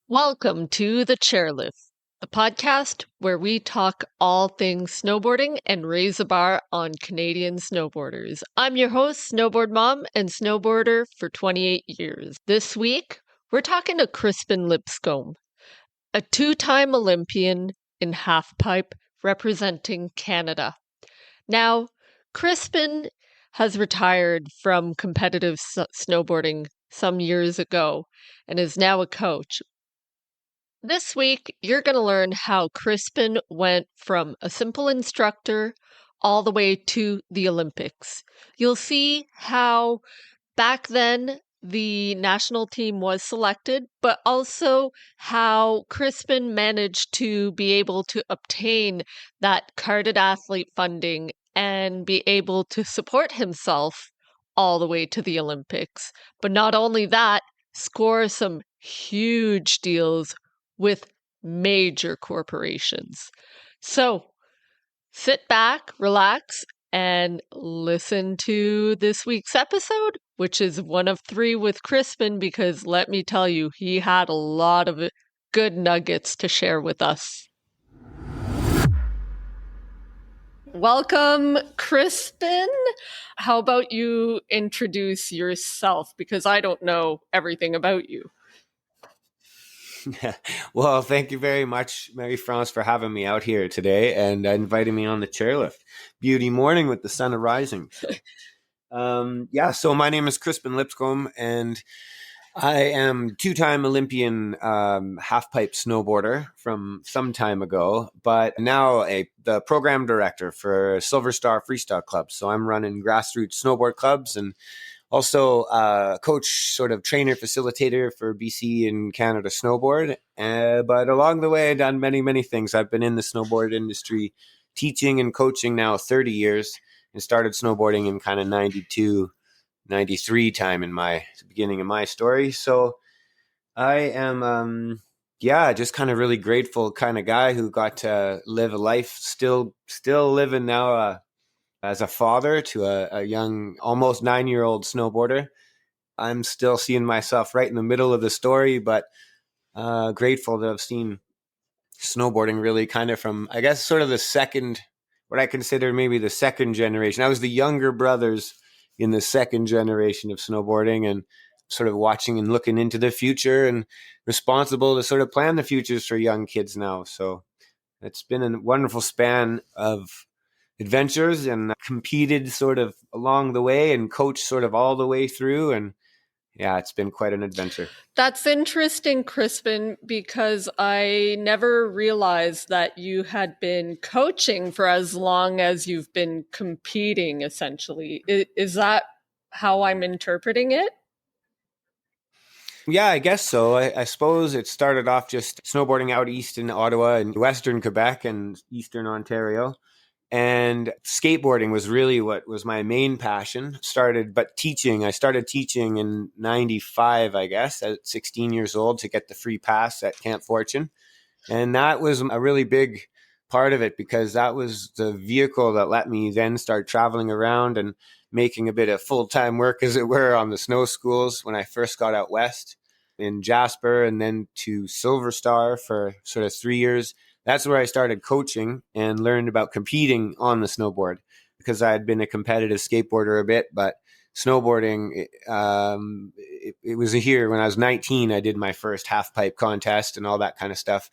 Welcome to The Chairlift, the podcast where we talk all things snowboarding and raise the bar on Canadian snowboarders. I'm your host, Snowboard Mom and snowboarder for 28 years. This week, we're talking to Crispin Lipscomb, a two-time Olympian in Halfpipe representing Canada. Now, Crispin has retired from competitive snowboarding some years ago and is now a coach. This week, you're going to learn how Crispin went from a simple instructor all the way to the Olympics. You'll see how back then the national team was selected, but also how Crispin managed to be able to obtain that carded athlete funding and be able to support himself all the way to the Olympics. But not only that, score some huge deals with major corporations. So sit back, relax, and listen to this week's episode, which is one of 3 with Crispin, because let me tell you, he had a lot of good nuggets to share with us. Welcome, Crispin. How about you introduce yourself? Because I don't know everything about you. Well, thank you very much, Mary France, for having me out here today and inviting me on the chairlift. Beauty morning with the sun rising. So my name is Crispin Lipscomb, and I am two-time Olympian half-pipe snowboarder from some time ago, but now the program director for Silver Star Freestyle Club. So I'm running grassroots snowboard clubs and also coach, sort of trainer, facilitator for BC and Canada Snowboard. But along the way, I've done many, many things. I've been in the snowboard industry teaching and coaching now 30 years and started snowboarding in kind of 92, 93 time in the beginning of my story. So I am, just kind of really grateful kind of guy who got to live a life, still living now as a father to a young, almost 9-year-old snowboarder. I'm still seeing myself right in the middle of the story, but grateful to have seen snowboarding really kind of from, I guess, sort of what I consider maybe the second generation. I was the younger brothers in the second generation of snowboarding, and sort of watching and looking into the future and responsible to sort of plan the futures for young kids now. So it's been a wonderful span of adventures, and competed sort of along the way and coached sort of all the way through. And yeah, it's been quite an adventure. That's interesting, Crispin, because I never realized that you had been coaching for as long as you've been competing, essentially. Is that how I'm interpreting it? Yeah, I guess so. I suppose it started off just snowboarding out east in Ottawa and western Quebec and eastern Ontario. And skateboarding was really what was my main passion. I started teaching in 95, I guess, at 16 years old to get the free pass at Camp Fortune. And that was a really big part of it, because that was the vehicle that let me then start traveling around and making a bit of full-time work, as it were, on the snow schools when I first got out west in Jasper, and then to Silver Star for sort of 3 years. That's where I started coaching and learned about competing on the snowboard, because I had been a competitive skateboarder a bit, but snowboarding, it was here when I was 19, I did my first half pipe contest and all that kind of stuff.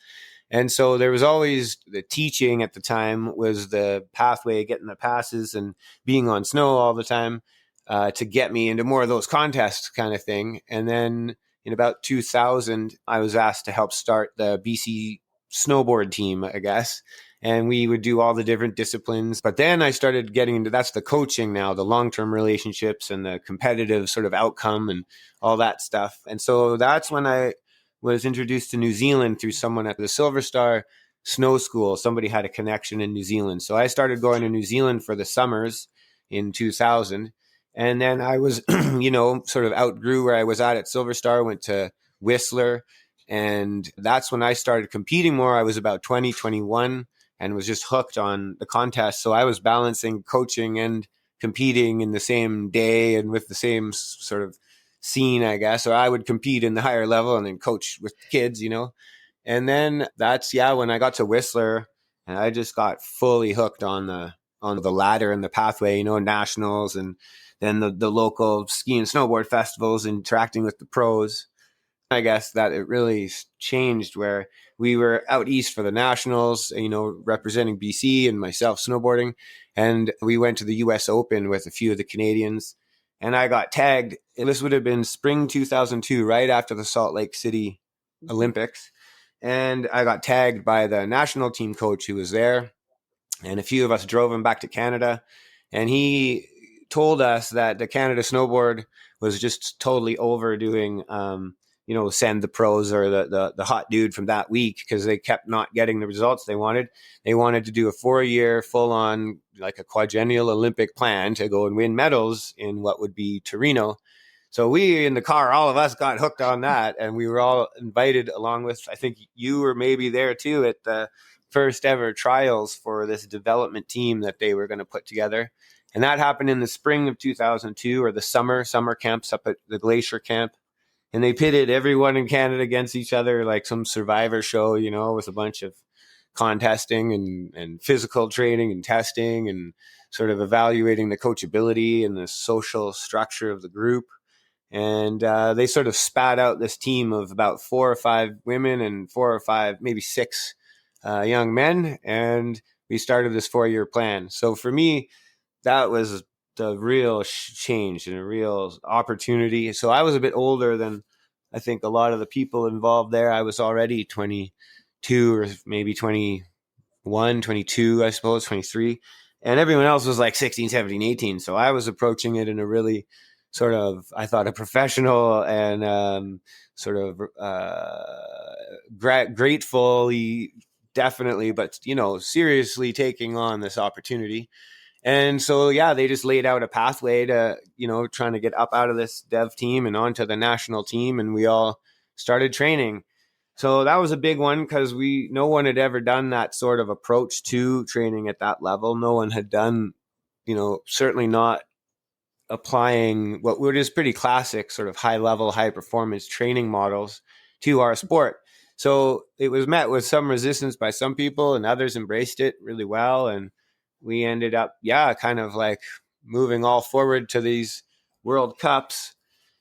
And so there was always the teaching at the time was the pathway, getting the passes and being on snow all the time to get me into more of those contests kind of thing. And then in about 2000, I was asked to help start the BC snowboard team, I guess. And we would do all the different disciplines. But then I started getting into, that's the coaching now, the long-term relationships and the competitive sort of outcome and all that stuff. And so that's when I was introduced to New Zealand through someone at the Silver Star Snow School. Somebody had a connection in New Zealand. So I started going to New Zealand for the summers in 2000. And then I was, sort of outgrew where I was at Silver Star, went to Whistler. And that's when I started competing more. I was about 20, 21. and was just hooked on the contest. So I was balancing coaching and competing in the same day and with the same sort of scene, I guess. Or I would compete in the higher level and then coach with kids, And then that's, when I got to Whistler, and I just got fully hooked on the ladder and the pathway, nationals, and then the local ski and snowboard festivals, interacting with the pros. I guess that it really changed, where we were out east for the nationals, representing BC and myself snowboarding. And we went to the US Open with a few of the Canadians, and I got tagged. And this would have been spring 2002, right after the Salt Lake City Olympics. And I got tagged by the national team coach who was there. And a few of us drove him back to Canada. And he told us that the Canada Snowboard was just totally overdoing, send the pros or the hot dude from that week, because they kept not getting the results they wanted. They wanted to do a 4-year full on, like a quadrennial Olympic plan to go and win medals in what would be Torino. So we in the car, all of us got hooked on that, and we were all invited along with, I think you were maybe there too, at the first ever trials for this development team that they were going to put together. And that happened in the spring of 2002, or the summer camps up at the Glacier Camp. And they pitted everyone in Canada against each other, like some survivor show, with a bunch of contesting and physical training and testing and sort of evaluating the coachability and the social structure of the group. And they sort of spat out this team of about 4 or 5 women and 4 or 5, maybe 6 young men. And we started this 4-year plan. So for me, that was the real change and a real opportunity. So I was a bit older than I think a lot of the people involved there. I was already 22 or maybe 21, 22, I suppose, 23. And everyone else was like 16, 17, 18. So I was approaching it in a really sort of, I thought, a professional and sort of gratefully, definitely, but, seriously taking on this opportunity. And so, they just laid out a pathway to, trying to get up out of this dev team and onto the national team. And we all started training. So that was a big one, because no one had ever done that sort of approach to training at that level. No one had done, certainly not applying what is pretty classic sort of high level, high performance training models to our sport. So it was met with some resistance by some people, and others embraced it really well. And we ended up, kind of like moving all forward to these World Cups.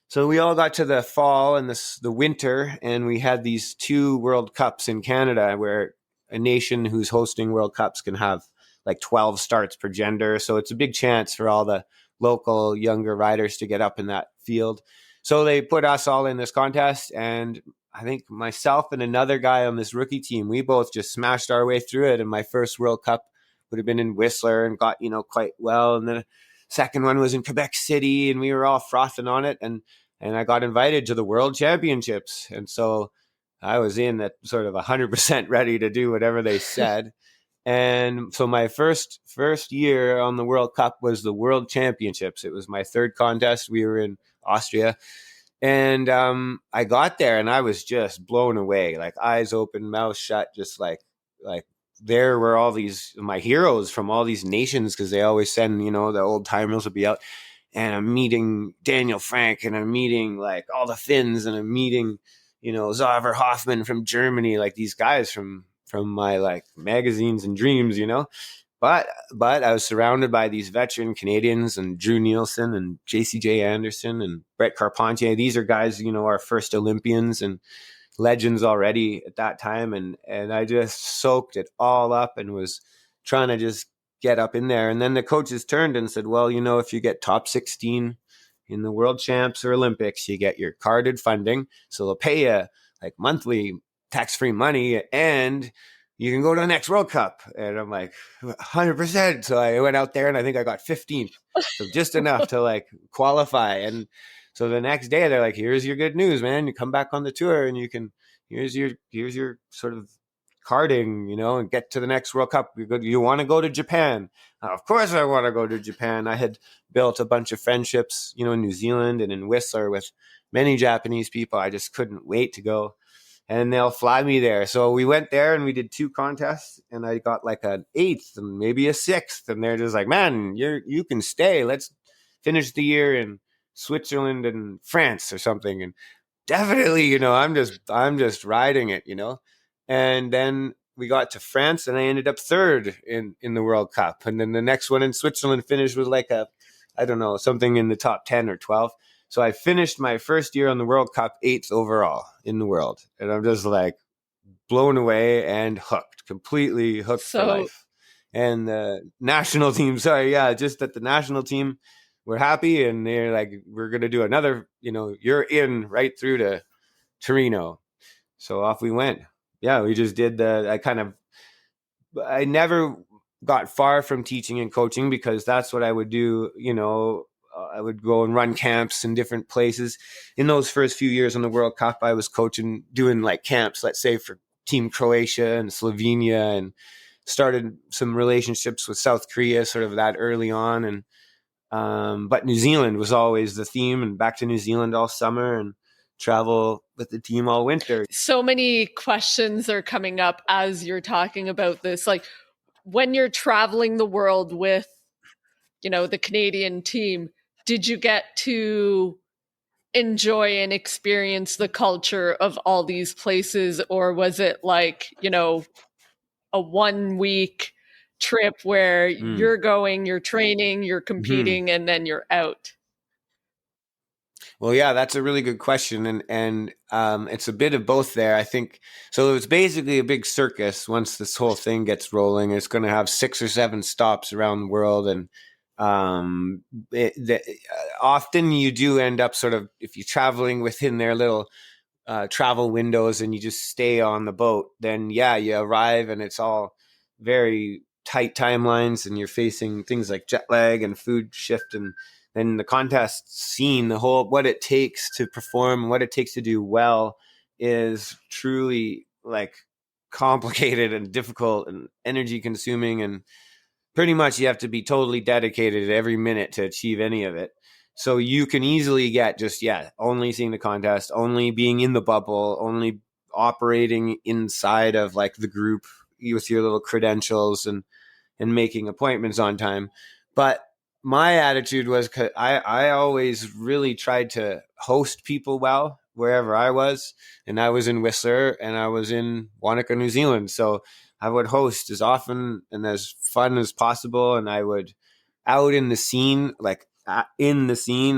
So we all got to the fall and the winter, and we had these 2 World Cups in Canada, where a nation who's hosting World Cups can have like 12 starts per gender. So it's a big chance for all the local younger riders to get up in that field. So they put us all in this contest, and I think myself and another guy on this rookie team, we both just smashed our way through it. And my first World Cup would have been in Whistler and got, quite well. And the second one was in Quebec City, and we were all frothing on it. And I got invited to the World Championships. And so I was in at sort of 100% ready to do whatever they said. And so my first year on the World Cup was the World Championships. It was my 3rd contest. We were in Austria. And I got there, and I was just blown away, like eyes open, mouth shut, just like there were all these my heroes from all these nations, because they always send, the old timers will be out, and I'm meeting Daniel Frank, and I'm meeting like all the Finns, and I'm meeting, Xaver Hoffman from Germany, like these guys from my like magazines and dreams, But I was surrounded by these veteran Canadians, and Drew Nielsen and JCJ Anderson and Brett Carpentier. These are guys, our first Olympians and legends already at that time. And I just soaked it all up and was trying to just get up in there. And then the coaches turned and said, well, if you get top 16 in the World Champs or Olympics, you get your carded funding. So they'll pay you like monthly tax-free money, and you can go to the next World Cup. And I'm like, 100%. So I went out there, and I think I got 15th. So just enough to like qualify. And so the next day they're like, here's your good news, man. You come back on the tour, and you can, here's your sort of carding, and get to the next World Cup. You want to go to Japan? Of course I want to go to Japan. I had built a bunch of friendships, in New Zealand and in Whistler with many Japanese people. I just couldn't wait to go. and they'll fly me there. So we went there and we did 2 contests, and I got like an 8th and maybe a 6th, and they're just like, man, you can stay. Let's finish the year in Switzerland and France or something. And definitely, I'm just riding it, And then we got to France, and I ended up 3rd in the World Cup. And then the next one in Switzerland finished with like I don't know, something in the top 10 or 12. So I finished my first year on the World Cup 8th overall in the world. And I'm just like blown away and hooked, completely hooked for life. And the national team, just that the national team were happy, and they're like, we're going to do another, you're in right through to Torino. So off we went. Yeah, we just did I never got far from teaching and coaching because that's what I would do. I would go and run camps in different places. In those first few years on the World Cup, I was coaching, doing like camps, let's say for Team Croatia and Slovenia, and started some relationships with South Korea sort of that early on. And but New Zealand was always the theme, and back to New Zealand all summer and travel with the team all winter. So many questions are coming up as you're talking about this. Like, when you're traveling the world with, the Canadian team, did you get to enjoy and experience the culture of all these places? Or was it like, a 1-week trip where you're going, you're training, you're competing, and then you're out? Well, yeah, that's a really good question, and it's a bit of both there, I think. So it's basically a big circus. Once this whole thing gets rolling, it's going to have 6 or 7 stops around the world, and often you do end up sort of, if you're traveling within their little travel windows and you just stay on the boat, then you arrive and it's all very tight timelines, and you're facing things like jet lag and food shift, and then the contest scene, what it takes to perform, what it takes to do well is truly like complicated and difficult and energy consuming, and pretty much you have to be totally dedicated every minute to achieve any of it. So you can easily get just, only seeing the contest, only being in the bubble, only operating inside of like the group with your little credentials and making appointments on time. But my attitude was, I always really tried to host people well wherever I was. And I was in Whistler and I was in Wanaka, New Zealand. So I would host as often and as fun as possible. And I would out in the scene,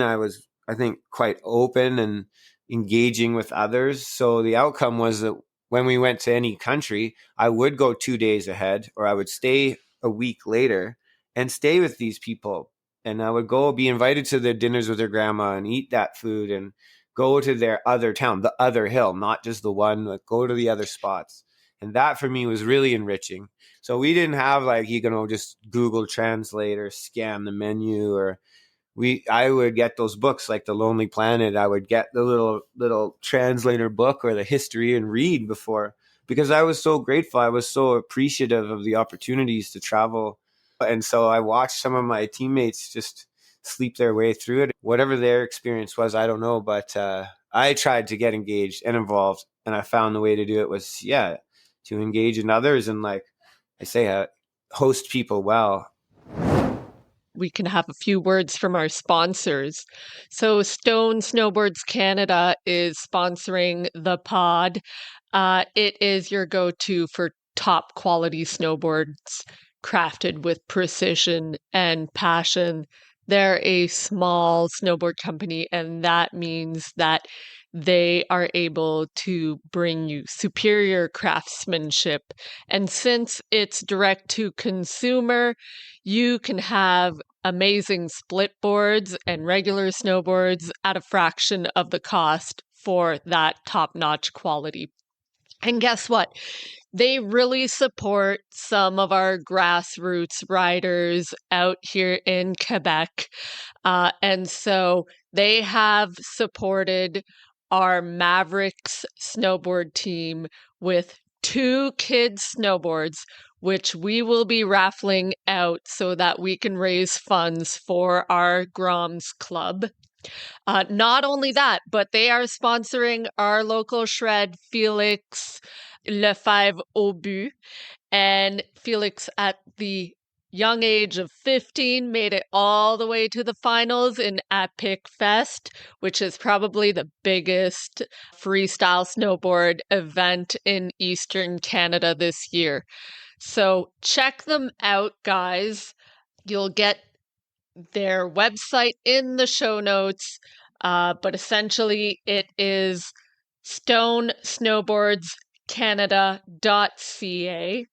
I was, I think, quite open and engaging with others. So the outcome was that when we went to any country, I would go 2 days ahead, or I would stay a week later and stay with these people. And I would go be invited to their dinners with their grandma and eat that food and go to their other town, the other hill, not just the one, like go to the other spots. And that for me was really enriching. So we didn't have just Google Translate or scan the menu, or I would get those books like The Lonely Planet. I would get the little translator book or the history and read before, because I was so grateful. I was so appreciative of the opportunities to travel. And so I watched some of my teammates just sleep their way through it. Whatever their experience was, I don't know. But I tried to get engaged and involved. And I found the way to do it was, to engage in others and, like I say, host people well. We can have a few words from our sponsors. So Stone Snowboards Canada is sponsoring the pod. It is your go-to for top quality snowboards crafted with precision and passion. They're a small snowboard company, and that means that they are able to bring you superior craftsmanship. And since it's direct to consumer, you can have amazing split boards and regular snowboards at a fraction of the cost for that top-notch quality. And guess what? They really support some of our grassroots riders out here in Quebec. And so they have supported our Mavericks snowboard team with 2 kids' snowboards, which we will be raffling out so that we can raise funds for our Groms Club. Not only that, but they are sponsoring our local shred, Felix Lefebvre Aubu. And Felix, at the young age of 15, made it all the way to the finals in Epic Fest, which is probably the biggest freestyle snowboard event in Eastern Canada this year. So check them out, guys. You'll get their website in the show notes, but essentially it is stonesnowboardscanada.ca.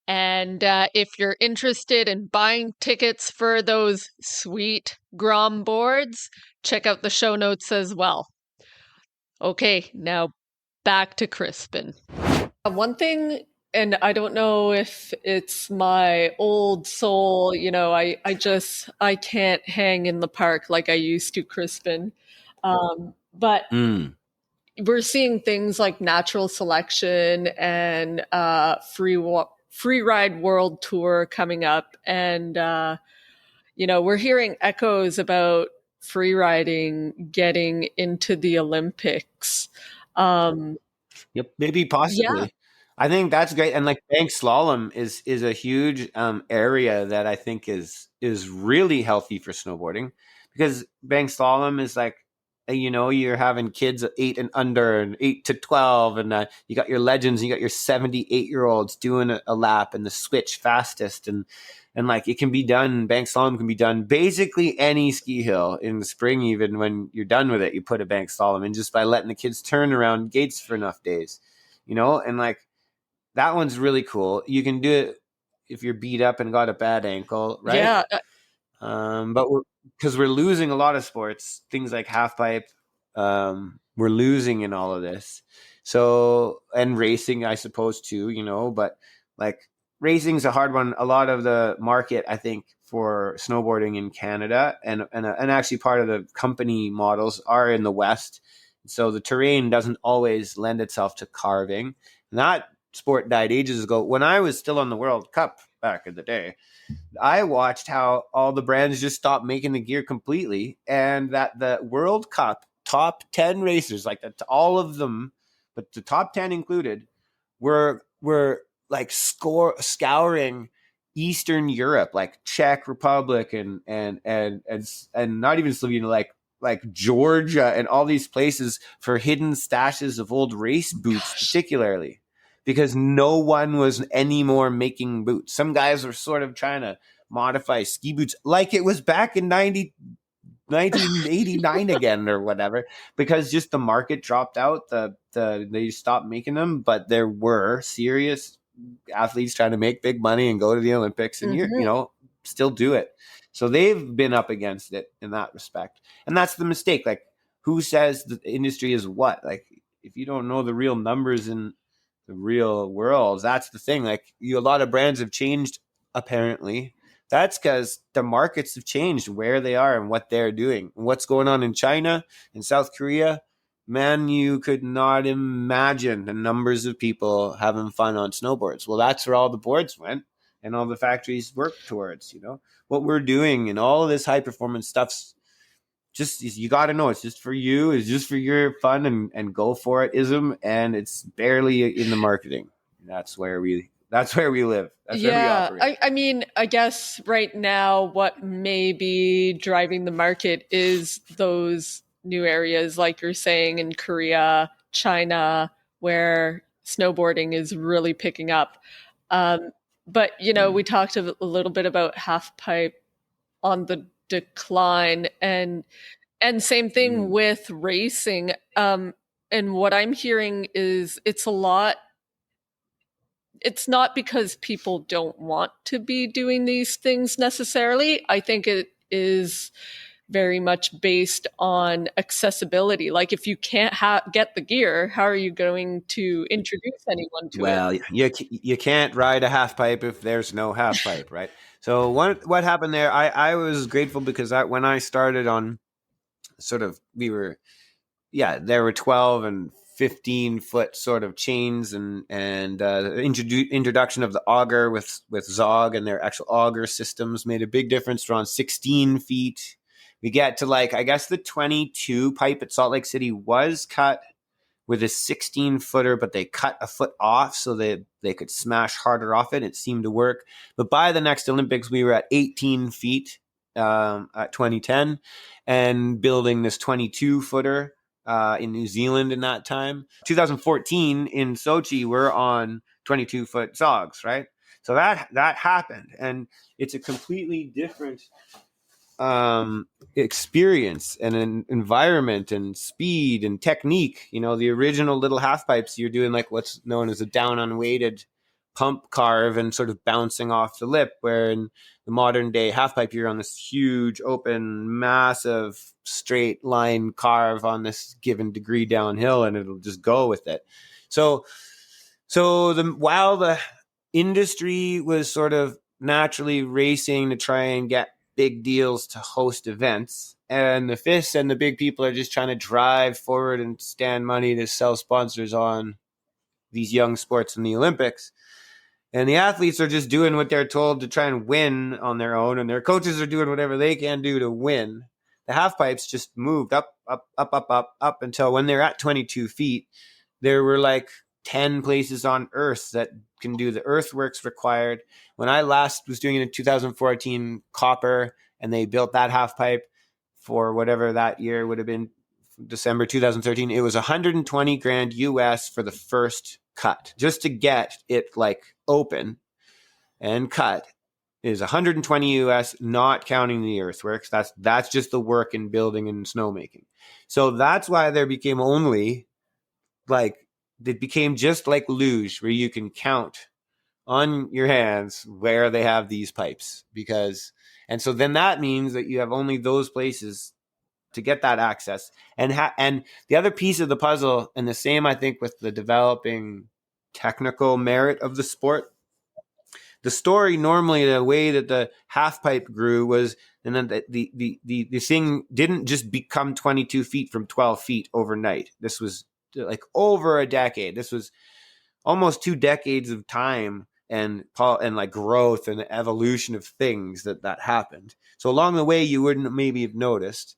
And if you're interested in buying tickets for those sweet Grom boards, check out the show notes as well. Okay, now back to Crispin. One thing, and I don't know if it's my old soul, I can't hang in the park like I used to, Crispin. But we're seeing things like natural selection and free ride world tour coming up, and we're hearing echoes about free riding getting into the Olympics. Yep, maybe possibly. Yeah. I think that's great, and like bank slalom is a huge area that I think is really healthy for snowboarding, because bank slalom is like, you're having kids 8 and under and 8 to 12, and you got your legends, and you got your 78-year-olds doing a lap and the switch fastest, and like it can be done. Bank slalom can be done basically any ski hill in the spring. Even when you're done with it, you put a bank slalom in just by letting the kids turn around gates for enough days, and like that one's really cool. You can do it if you're beat up and got a bad ankle, right? Yeah. But because we're losing a lot of sports, things like halfpipe, we're losing in all of this. So, and racing, I suppose too, but like racing's a hard one. A lot of the market, I think, for snowboarding in Canada and actually part of the company models are in the West. So the terrain doesn't always lend itself to carving. And that sport died ages ago. When I was still on the World Cup back in the day, I watched how all the brands just stopped making the gear completely, and that the World Cup top 10 racers, like that, all of them, but the top 10 included, were like scouring Eastern Europe, like Czech Republic and not even Slovenia, like Georgia and all these places for hidden stashes of old race boots, particularly. Because no one was anymore making boots. Some guys were sort of trying to modify ski boots like it was back in 1989 again or whatever, because just the market dropped out. They stopped making them, but there were serious athletes trying to make big money and go to the Olympics and still do it. So they've been up against it in that respect. And that's the mistake. Like, who says the industry is what? Like, if you don't know the real numbers in the real world, that's the thing. Like, a lot of brands have changed, apparently. That's because the markets have changed where they are and what they're doing. What's going on in China, in South Korea, man, you could not imagine the numbers of people having fun on snowboards. Well, that's where all the boards went and all the factories worked towards. What we're doing and all of this high performance stuff's just, you got to know, it's just for you. It's just for your fun and go for it ism. And it's barely in the marketing. That's where we live. That's where we operate. I mean, I guess right now what may be driving the market is those new areas, like you're saying, in Korea, China, where snowboarding is really picking up. But, we talked a little bit about halfpipe on the decline, and same thing with racing. And what I'm hearing is it's not because people don't want to be doing these things necessarily. I think it is very much based on accessibility. Like, if you can't get the gear, how are you going to introduce anyone to it? Well, you can't ride a halfpipe if there's no halfpipe, right? So what happened there, I was grateful because when I started on sort of, there were 12 and 15-foot sort of chains and introduction of the auger with Zog and their actual auger systems made a big difference. We're on 16 feet. We get to like, I guess the 22 pipe at Salt Lake City was cut with a 16-footer, but they cut a foot off so that they could smash harder off it. It seemed to work. But by the next Olympics, we were at 18 feet at 2010 and building this 22-footer in New Zealand in that time. 2014 in Sochi, we're on 22-foot SOGs, right? So that happened. And it's a completely different experience and an environment and speed and technique. You know, the original little half pipes, you're doing like what's known as a down unweighted pump carve and sort of bouncing off the lip, where in the modern day half pipe, you're on this huge, open, massive, straight line carve on this given degree downhill, and it'll just go with it. So while the industry was sort of naturally racing to try and get big deals to host events, and the FIS and the big people are just trying to drive forward and stand money to sell sponsors on these young sports in the Olympics. And the athletes are just doing what they're told to try and win on their own, and their coaches are doing whatever they can do to win. The half pipes just moved up until when they're at 22 feet, there were like 10 places on Earth that can do the earthworks required. When I last was doing it in 2014, copper, and they built that half pipe for whatever that year would have been, December 2013, it was 120 grand US for the first cut. Just to get it like open and cut is 120 US, not counting the earthworks. That's just the work in building and snowmaking. So that's why there became only like, it became just like luge, where you can count on your hands where they have these pipes, and so then that means that you have only those places to get that access. And the other piece of the puzzle, and the same, I think, with the developing technical merit of the sport, the story normally, the way that the half pipe grew was, and then the thing didn't just become 22 feet from 12 feet overnight. This was like over a decade. This was almost 2 decades of time and like growth and evolution of things that happened. So along the way, you wouldn't maybe have noticed.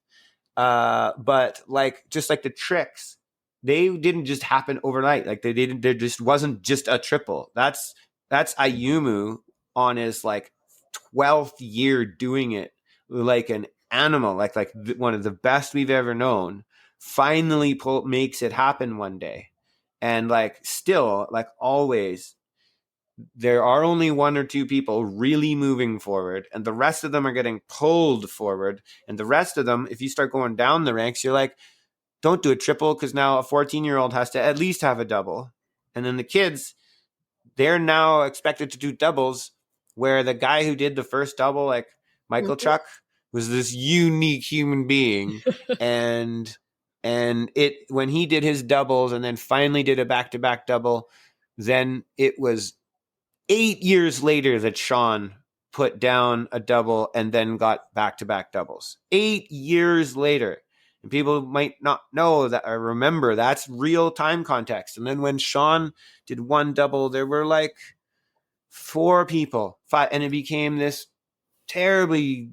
But like, just like the tricks, they didn't just happen overnight. Like there just wasn't just a triple. That's Ayumu on his like 12th year doing it like an animal, like one of the best we've ever known, finally makes it happen one day. And like, still, like always, there are only 1 or 2 people really moving forward, and the rest of them are getting pulled forward. And the rest of them, if you start going down the ranks, you're like, don't do a triple, because now a 14-year-old has to at least have a double. And then the kids, they're now expected to do doubles, where the guy who did the first double, like Michael Chuck, was this unique human being. and when he did his doubles and then finally did a back-to-back double, then it was 8 years later that Sean put down a double and then got back-to-back doubles. 8 years later. And people might not know that or remember that's real time context. And then when Sean did one double, there were like 4 people, 5, and it became this terribly,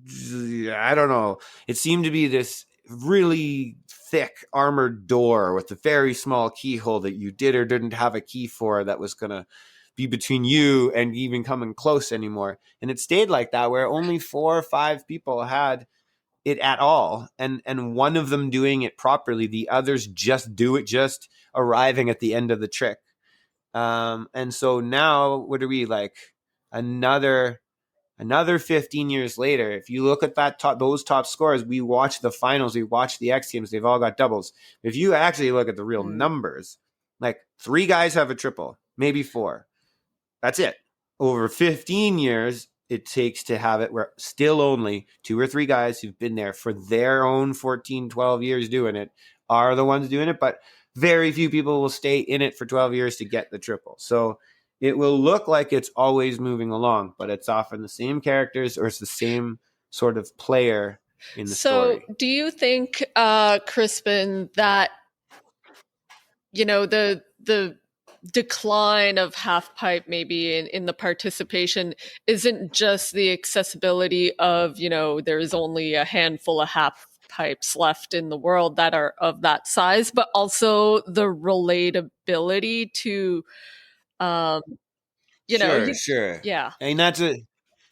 I don't know, it seemed to be this really thick armored door with a very small keyhole that you did or didn't have a key for, that was going to be between you and even coming close anymore. And it stayed like that, where only 4 or 5 people had it at all, and one of them doing it properly, the others just arriving at the end of the trick. And so now, what are we, like another 15 years later, if you look at those top scores, we watch the finals, we watch the X Games, they've all got doubles. If you actually look at the real numbers, like 3 guys have a triple, maybe 4. That's it. Over 15 years, it takes to have it where still only 2 or 3 guys who've been there for their own 14, 12 years doing it are the ones doing it. But very few people will stay in it for 12 years to get the triple. So it will look like it's always moving along, but it's often the same characters or it's the same sort of player in the story. So do you think, Crispin, that, the decline of half pipe maybe in the participation isn't just the accessibility of, there's only a handful of half pipes left in the world that are of that size, but also the relatability to, um, Sure, sure. yeah. And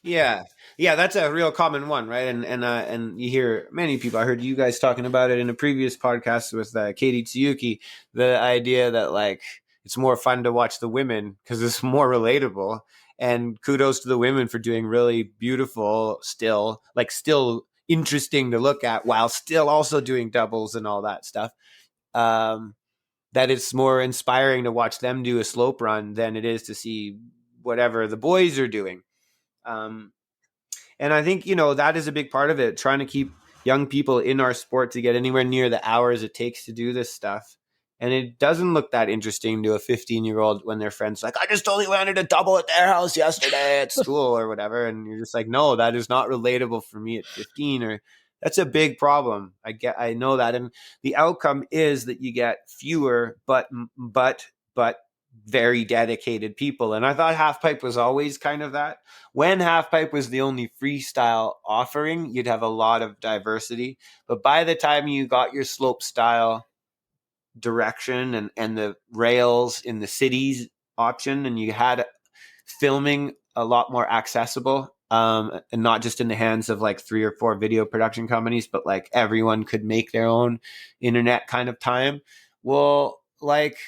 yeah, yeah, that's a real common one, right? And you hear many people. I heard you guys talking about it in a previous podcast with Katie Tsuyuki. The idea that like it's more fun to watch the women because it's more relatable. And kudos to the women for doing really beautiful, still interesting to look at, while still also doing doubles and all that stuff. That it's more inspiring to watch them do a slope run than it is to see whatever the boys are doing. Um, and I think, that is a big part of it, trying to keep young people in our sport to get anywhere near the hours it takes to do this stuff. And it doesn't look that interesting to a 15-year-old when their friends like, I just only landed a double at their house yesterday at school or whatever. And you're just like, no, that is not relatable for me at 15. Or that's a big problem. I know that. And the outcome is that you get fewer, but very dedicated people. And I thought Halfpipe was always kind of that. When Halfpipe was the only freestyle offering, you'd have a lot of diversity. But by the time you got your slope style direction and the rails in the cities option, and you had filming a lot more accessible, and not just in the hands of like 3 or 4 video production companies, but like everyone could make their own internet kind of time. Well, like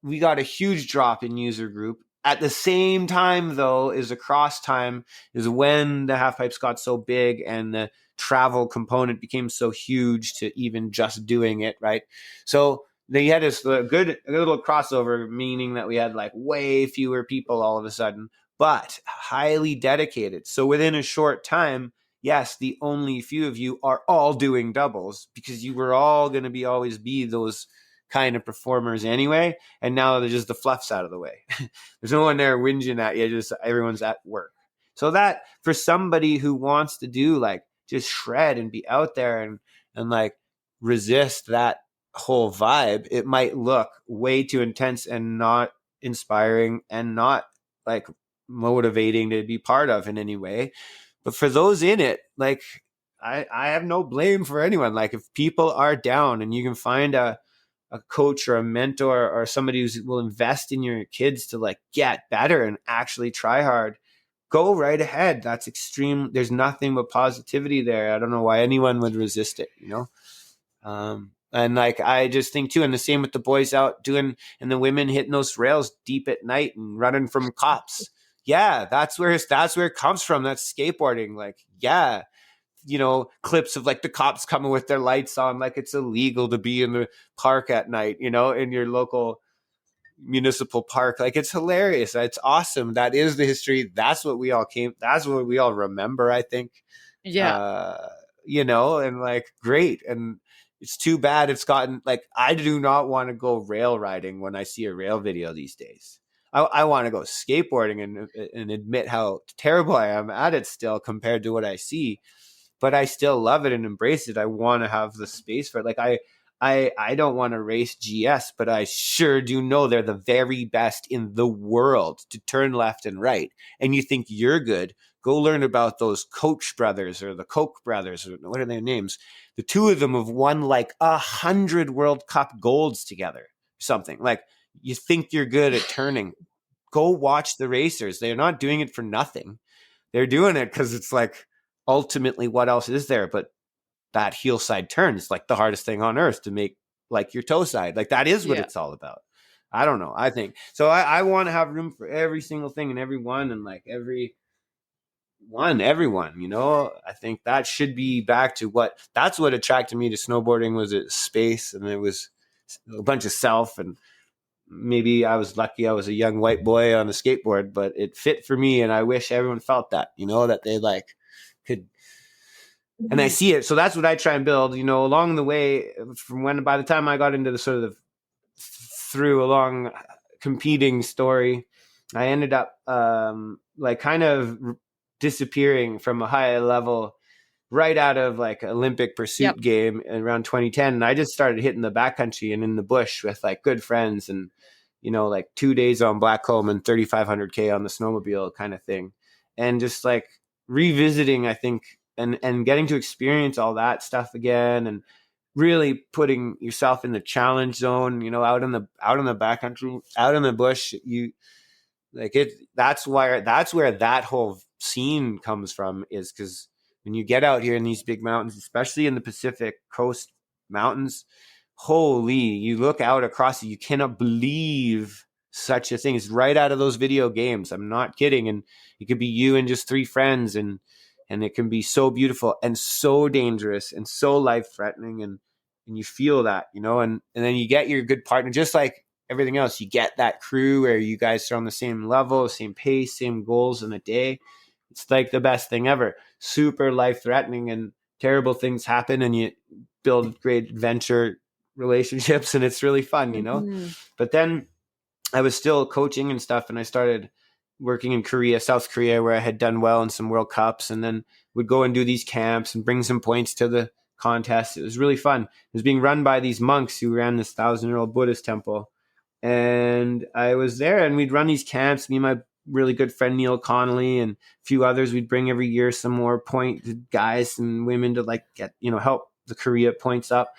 we got a huge drop in user group. At the same time, though, is across time is when the Halfpipes got so big and the travel component became so huge to even just doing it, right? So they had this good little crossover, meaning that we had like way fewer people all of a sudden, but highly dedicated. So within a short time, yes, the only few of you are all doing doubles because you were all going to always be those kind of performers anyway. And now they're just the fluffs out of the way. There's no one there whinging at you, just everyone's at work. So that for somebody who wants to do like just shred and be out there and like resist that whole vibe, it might look way too intense and not inspiring and not like motivating to be part of in any way. But for those in it, like I have no blame for anyone. Like if people are down and you can find a coach or a mentor or somebody who will invest in your kids to like get better and actually try hard, go right ahead. That's extreme. There's nothing but positivity there. I don't know why anyone would resist it, and like, I just think too, and the same with the boys out doing, and the women hitting those rails deep at night and running from cops. Yeah, that's where it comes from. That's skateboarding. Like, yeah, clips of like the cops coming with their lights on, like it's illegal to be in the park at night, in your local municipal park. Like it's hilarious. It's awesome. That is the history. That's what we all remember, I think. Yeah. And like great. And it's too bad it's gotten like, I do not want to go rail riding when I see a rail video these days. I want to go skateboarding and admit how terrible I am at it still compared to what I see. But I still love it and embrace it. I want to have the space for it. Like I don't want to race GS, but I sure do know they're the very best in the world to turn left and right. And you think you're good, go learn about those Koch brothers or the Koch brothers, or what are their names? The two of them have won like 100 World Cup golds together, something. Like you think you're good at turning, go watch the racers. They're not doing it for nothing. They're doing it because it's like, ultimately, what else is there? But that heel side turn is like the hardest thing on earth to make, like your toe side. Like that is what it's all about. I don't know. I think so. I want to have room for every single thing and everyone, and like everyone, I think that should be back to that's what attracted me to snowboarding, was its space, and it was a bunch of self. And maybe I was lucky I was a young white boy on a skateboard, but it fit for me. And I wish everyone felt that, that they like could. And I see it. So that's what I try and build, along the way, by the time I got into the sort of through a long competing story, I ended up like kind of disappearing from a high level right out of like Olympic pursuit game around 2010. And I just started hitting the backcountry and in the bush with like good friends and like 2 days on Blackcomb and 3,500K on the snowmobile kind of thing. And just like revisiting, I think, and getting to experience all that stuff again, and really putting yourself in the challenge zone, out in the backcountry, out in the bush. You like it. That's where that whole scene comes from, is because when you get out here in these big mountains, especially in the Pacific Coast mountains, holy, you look out across it, you cannot believe such a thing. It's right out of those video games. I'm not kidding. And it could be you and just three friends, and it can be so beautiful and so dangerous and so life threatening, and you feel that, and then you get your good partner, just like everything else. You get that crew where you guys are on the same level, same pace, same goals in a day. It's like the best thing ever. Super life threatening and terrible things happen, and you build great adventure relationships, and it's really fun, But then I was still coaching and stuff, and I started working in Korea, South Korea, where I had done well in some World Cups, and then would go and do these camps and bring some points to the contest. It was really fun. It was being run by these monks who ran this 1,000-year-old Buddhist temple. And I was there, and we'd run these camps, me and my really good friend Neil Connolly and a few others. We'd bring every year some more point guys and women to like get, help the Korea points up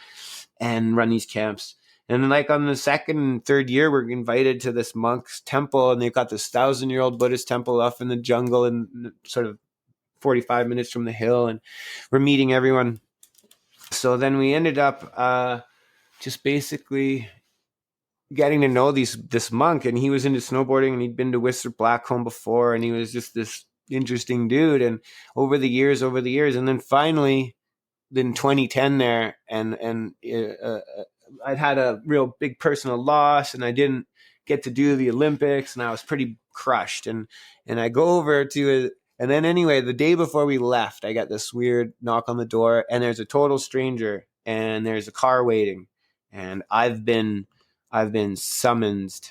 and run these camps. And then like on the second and third year, we're invited to this monk's temple, and they've got this 1,000-year-old Buddhist temple off in the jungle and sort of 45 minutes from the hill, and we're meeting everyone. So then we ended up just basically getting to know this monk, and he was into snowboarding, and he'd been to Whistler Blackcomb before, and he was just this interesting dude. And over the years, and then finally in 2010 there, and I'd had a real big personal loss, and I didn't get to do the Olympics, and I was pretty crushed. And I go over to it, and then anyway, the day before we left, I got this weird knock on the door, and there's a total stranger, and there's a car waiting, and I've been summoned,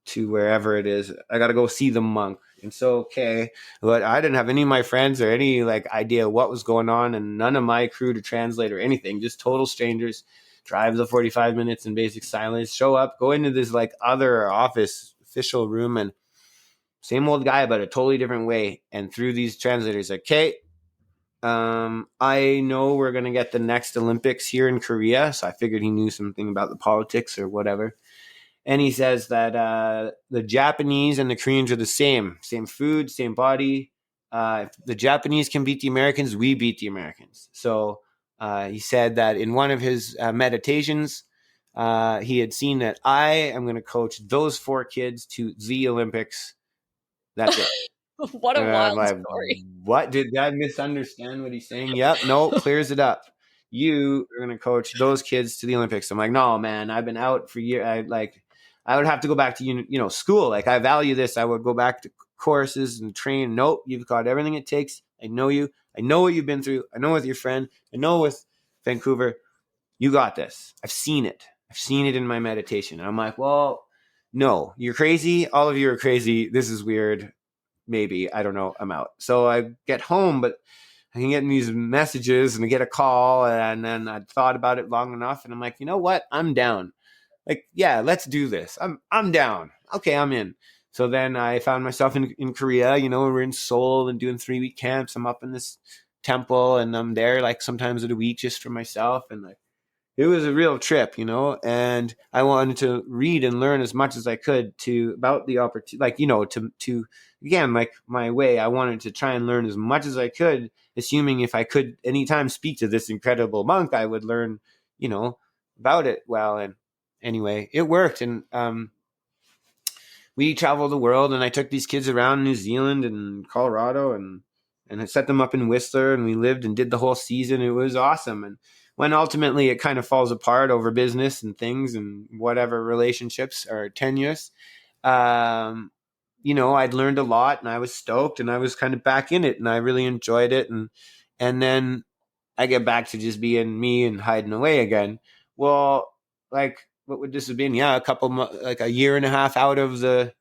to wherever it is. I got to go see the monk. And so, okay, but I didn't have any of my friends or any like idea what was going on, and none of my crew to translate or anything, just total strangers. Drive the 45 minutes in basic silence, show up, go into this like other office official room, and same old guy, but a totally different way. And through these translators, like, okay, I know we're going to get the next Olympics here in Korea. So I figured he knew something about the politics or whatever. And he says that the Japanese and the Koreans are the same food, same body. If the Japanese can beat the Americans, we beat the Americans. So he said that in one of his meditations, he had seen that I am going to coach those 4 kids to the Olympics. That's it. What a wild story. What? Did I misunderstand what he's saying? Yep. No, clears it up. You are going to coach those kids to the Olympics. I'm like, no, man, I've been out for years. I would have to go back to, school. Like, I value this. I would go back to courses and train. Nope. You've got everything it takes. I know you. I know what you've been through. I know with your friend. I know with Vancouver. You got this. I've seen it. I've seen it in my meditation. And I'm like, well, no, you're crazy. All of you are crazy. This is weird. Maybe, I don't know, I'm out. So I get home, but I can get these messages and I get a call, and then I thought about it long enough, and I'm like, you know what? I'm down. Like, yeah, let's do this. I'm down. Okay, I'm in. So then I found myself in Korea, we're in Seoul and doing 3-week camps. I'm up in this temple, and I'm there like sometimes a week just for myself, and like, it was a real trip, and I wanted to read and learn as much as I could about the opportunity, like, to again, like my way, I wanted to try and learn as much as I could, assuming if I could anytime speak to this incredible monk, I would learn, about it well. And anyway, it worked. And we traveled the world, and I took these kids around New Zealand and Colorado, and I set them up in Whistler, and we lived and did the whole season. It was awesome. And when ultimately it kind of falls apart over business and things and whatever relationships are tenuous, I'd learned a lot, and I was stoked, and I was kind of back in it, and I really enjoyed it. And then I get back to just being me and hiding away again. Well, like, what would this have been? Yeah, a year and a half out of the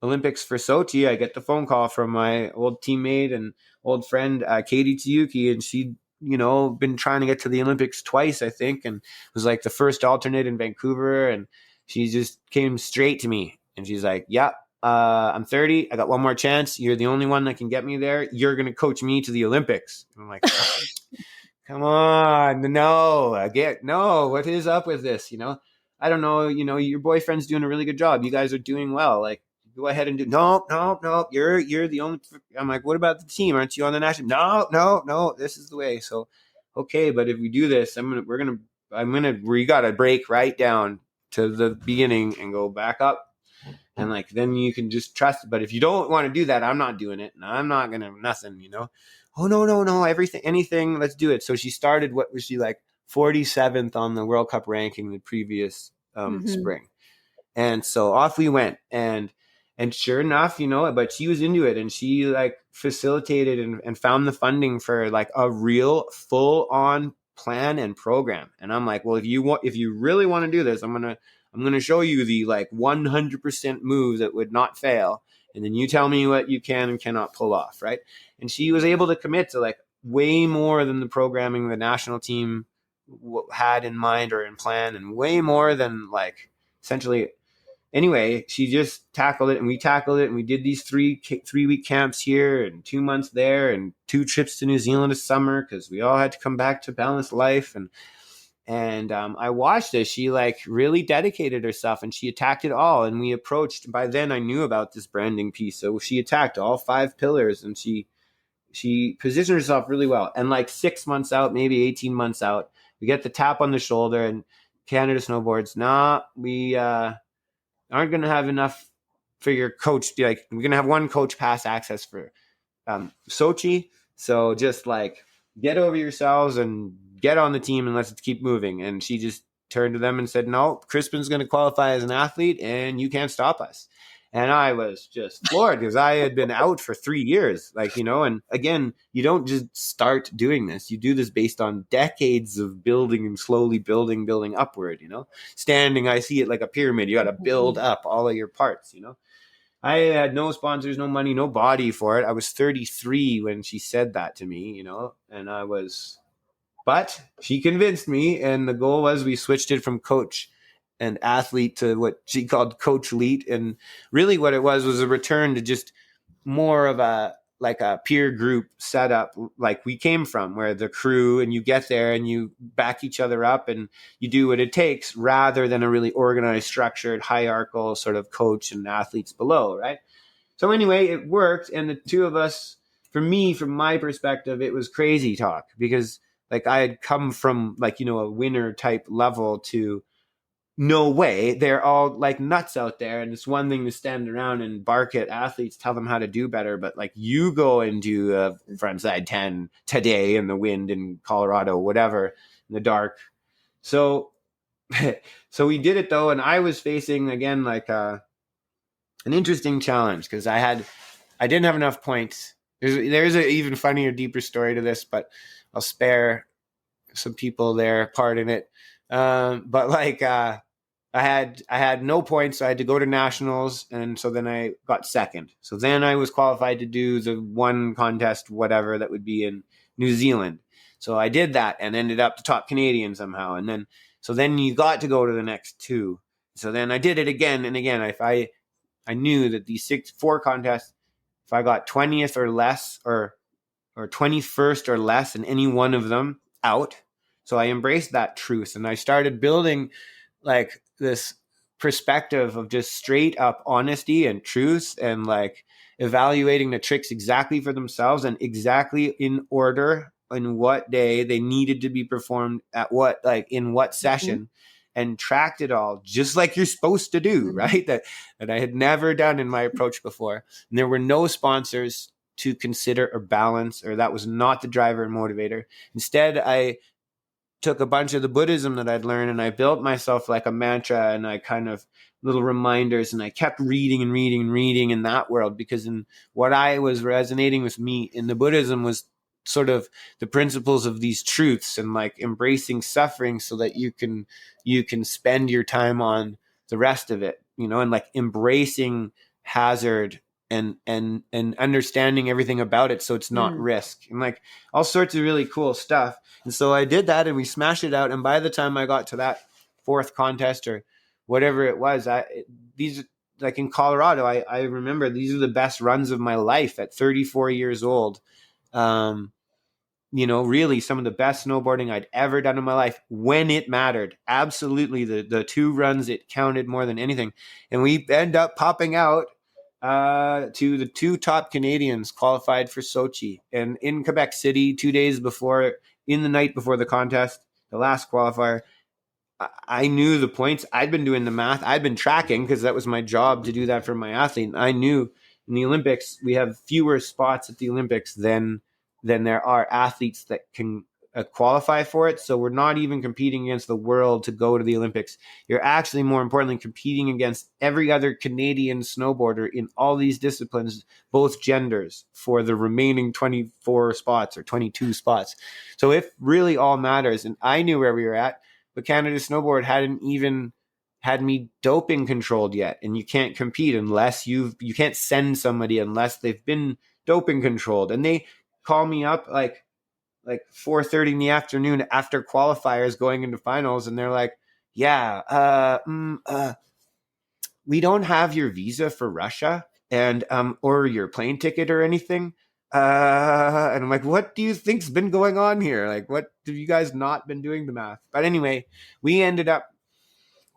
Olympics for Sochi, I get the phone call from my old teammate and old friend, Katie Tsuyuki, and she been trying to get to the Olympics twice, I think, and was like the first alternate in Vancouver. And she just came straight to me and she's like, yeah, I'm 30. I got one more chance. You're the only one that can get me there. You're going to coach me to the Olympics. And I'm like, come on. No, what is up with this? I don't know. Your boyfriend's doing a really good job. You guys are doing well. Like, go ahead and do. No. You're the only. I'm like, what about the team? Aren't you on the national? No. This is the way. So, okay, but if we do this, we got to break right down to the beginning and go back up. And like, then you can just trust it. But if you don't want to do that, I'm not doing it. And I'm not going to nothing, Oh, no. Anything. Let's do it. So she started, what was she like 47th on the World Cup ranking the previous spring. And so off we went. And sure enough, but she was into it and she like facilitated and found the funding for like a real full on plan and program. And I'm like, well, if you really want to do this, I'm going to show you the like 100% moves that would not fail. And then you tell me what you can and cannot pull off. Right. And she was able to commit to like way more than the programming the national team had in mind or in plan, and way more than like essentially. Anyway, she just tackled it and we did these 3-week camps here and 2 months there and 2 trips to New Zealand this summer because we all had to come back to balanced life. And I watched as she like really dedicated herself and she attacked it all. And we approached, by then I knew about this branding piece. So she attacked all 5 pillars and she positioned herself really well. And like 6 months out, maybe 18 months out, we get the tap on the shoulder and Canada Snowboards. We aren't going to have enough for your coach. Like, we're going to have one coach pass access for Sochi. So just like get over yourselves and get on the team and let's keep moving. And she just turned to them and said, no, Crispin's going to qualify as an athlete and you can't stop us. And I was just floored because I had been out for 3 years, and again, you don't just start doing this. You do this based on decades of building and slowly building upward, standing. I see it like a pyramid. You got to build up all of your parts, I had no sponsors, no money, no body for it. I was 33 when she said that to me, but she convinced me. And the goal was we switched it from coach and athlete to what she called coach elite. And really what it was a return to just more of a peer group setup like we came from, where the crew and you get there and you back each other up and you do what it takes, rather than a really organized, structured, hierarchical sort of coach and athletes below. Right. So anyway, it worked. And the two of us, for me, from my perspective, it was crazy talk because like I had come from a winner type level to no way. They're all like nuts out there. And it's one thing to stand around and bark at athletes, tell them how to do better. But like you go and do a frontside 10 today in the wind in Colorado, whatever, in the dark. So we did it though. And I was facing again, like an interesting challenge because I didn't have enough points. There's an even funnier, deeper story to this, but I'll spare some people their part in it. But like, I had no points, so I had to go to nationals, and so then I got second. So then I was qualified to do the one contest, whatever that would be in New Zealand. So I did that and ended up the top Canadian somehow. And then you got to go to the next 2. So then I did it again and again. If I knew that these 4 contests, if I got 20th or less or 21st or less in any one of them, out. So I embraced that truth and I started building like this perspective of just straight up honesty and truth and like evaluating the tricks exactly for themselves and exactly in order in what day they needed to be performed at what, like in what session, and tracked it all just like you're supposed to do, right? That I had never done in my approach before. And there were no sponsors to consider or balance, or that was not the driver and motivator. Instead, I took a bunch of the Buddhism that I'd learned and I built myself like a mantra and I kind of little reminders, and I kept reading in that world, because in what I was resonating with me in the Buddhism was sort of the principles of these truths and like embracing suffering so that you can spend your time on the rest of it, and like embracing hazard and understanding everything about it so it's not risk, and like all sorts of really cool stuff. And so I did that and we smashed it out. And by the time I got to that fourth contest or whatever it was, these, like in Colorado, I remember these are the best runs of my life at 34 years old. Really some of the best snowboarding I'd ever done in my life when it mattered. Absolutely. The two runs, it counted more than anything. And we end up popping out to the two top Canadians qualified for Sochi. And in Quebec City, 2 days before, in the night before the contest, the last qualifier, I knew the points. I'd been doing the math. I'd been tracking because that was my job to do that for my athlete. I knew in the Olympics, we have fewer spots at the Olympics than there are athletes that can qualify for it. So we're not even competing against the world to go to the Olympics. You're actually, more importantly, competing against every other Canadian snowboarder in all these disciplines, both genders, for the remaining 24 spots or 22 spots. So it really all matters. And I knew where we were at, but Canada Snowboard hadn't even had me doping controlled yet. And you can't compete unless you can't send somebody unless they've been doping controlled. And they call me up like 4:30 in the afternoon after qualifiers going into finals, and they're like, we don't have your visa for Russia and or your plane ticket or anything. And I'm like, what do you think's been going on here? Like, what have you guys not been doing the math? But anyway, we ended up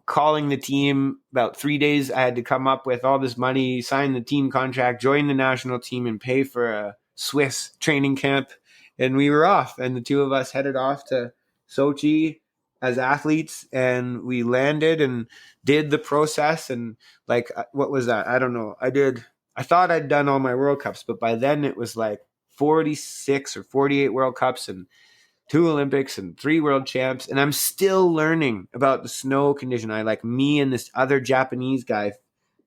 calling the team. About 3 days, I had to come up with all this money, sign the team contract, join the national team, and pay for a Swiss training camp. And we were off, and the two of us headed off to Sochi as athletes, and we landed and did the process. And like, what was that? I don't know. I thought I'd done all my World Cups, but by then it was like 46 or 48 World Cups and 2 Olympics and 3 world champs. And I'm still learning about the snow condition. Me and this other Japanese guy,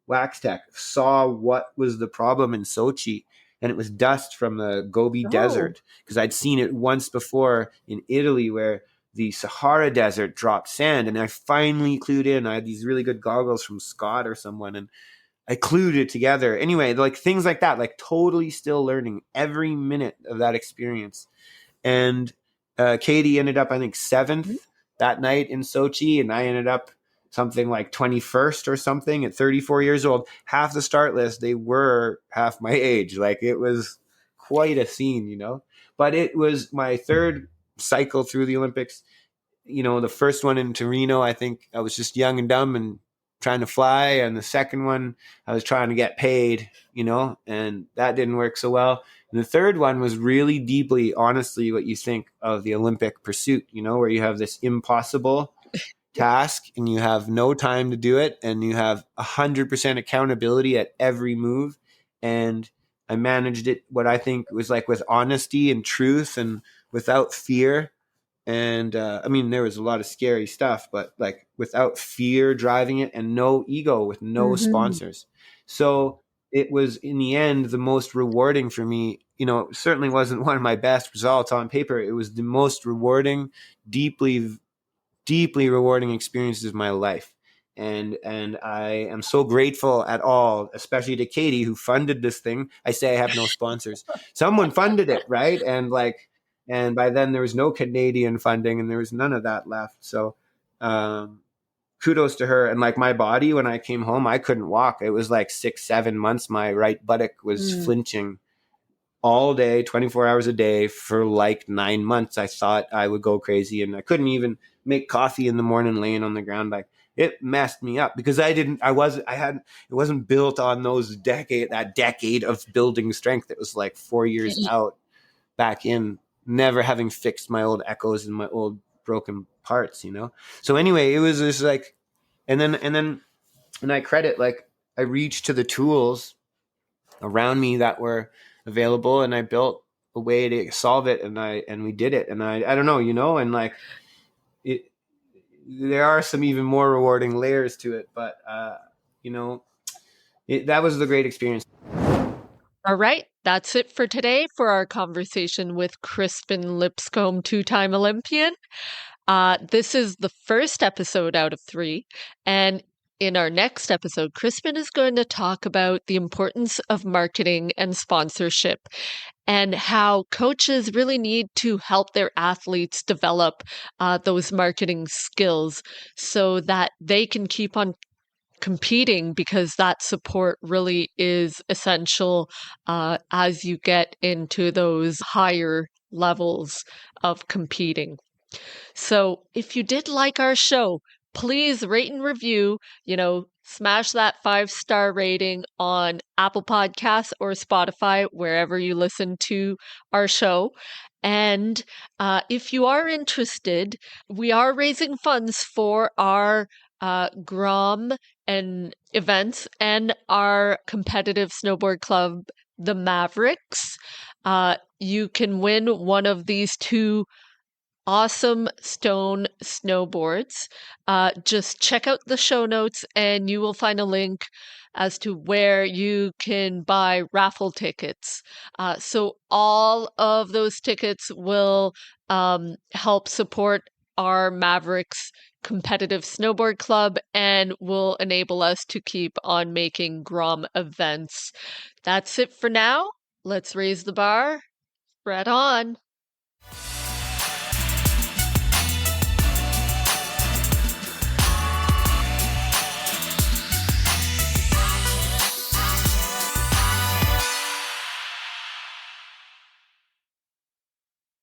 Wax Tech, saw what was the problem in Sochi. And it was dust from the Gobi Desert, because I'd seen it once before in Italy where the Sahara Desert dropped sand. And I finally clued in. I had these really good goggles from Scott or someone, and I clued it together. Anyway, like things like that, like totally still learning every minute of that experience. And Katie ended up, I think, 7th that night in Sochi, and I ended up something like 21st or something at 34 years old. Half the start list, they were half my age. Like, it was quite a scene, But it was my third cycle through the Olympics. The first one in Torino, I think I was just young and dumb and trying to fly. And the second one, I was trying to get paid, and that didn't work so well. And the third one was really deeply, honestly, what you think of the Olympic pursuit, where you have this impossible task and you have no time to do it, and you have 100% accountability at every move. And I managed it, what I think was like with honesty and truth and without fear. And there was a lot of scary stuff, but like without fear driving it, and no ego, with no sponsors. So it was, in the end, the most rewarding for me. It certainly wasn't one of my best results on paper. It was the most rewarding, deeply, deeply rewarding experiences of my life. And I am so grateful at all, especially to Katie, who funded this thing. I say I have no sponsors. Someone funded it, right? And by then there was no Canadian funding, and there was none of that left. So kudos to her. And like my body, when I came home, I couldn't walk. It was like 6-7 months. My right buttock was flinching all day, 24 hours a day for like 9 months. I thought I would go crazy, and I couldn't even make coffee in the morning laying on the ground. Like, it messed me up because it wasn't built on that decade of building strength. It was like 4 years out back in, never having fixed my old echoes and my old broken parts, So anyway, it was just like, and I credit, like, I reached to the tools around me that were available, and I built a way to solve it, and we did it. And I don't know, and like it, there are some even more rewarding layers to it, but that was the great experience. All right, that's it for today for our conversation with Crispin Lipscomb, 2-time Olympian. This is the first episode out of 3, and In our next episode, Crispin is going to talk about the importance of marketing and sponsorship and how coaches really need to help their athletes develop those marketing skills so that they can keep on competing, because that support really is essential as you get into those higher levels of competing. So if you did like our show, please rate and review, smash that 5-star rating on Apple Podcasts or Spotify, wherever you listen to our show. And if you are interested, we are raising funds for our Grom and events and our competitive snowboard club, the Mavericks. You can win one of these two awesome stone snowboards. Just check out the show notes and you will find a link as to where you can buy raffle tickets. So all of those tickets will help support our Mavericks competitive snowboard club and will enable us to keep on making Grom events. That's it for now. Let's raise the bar. Right on.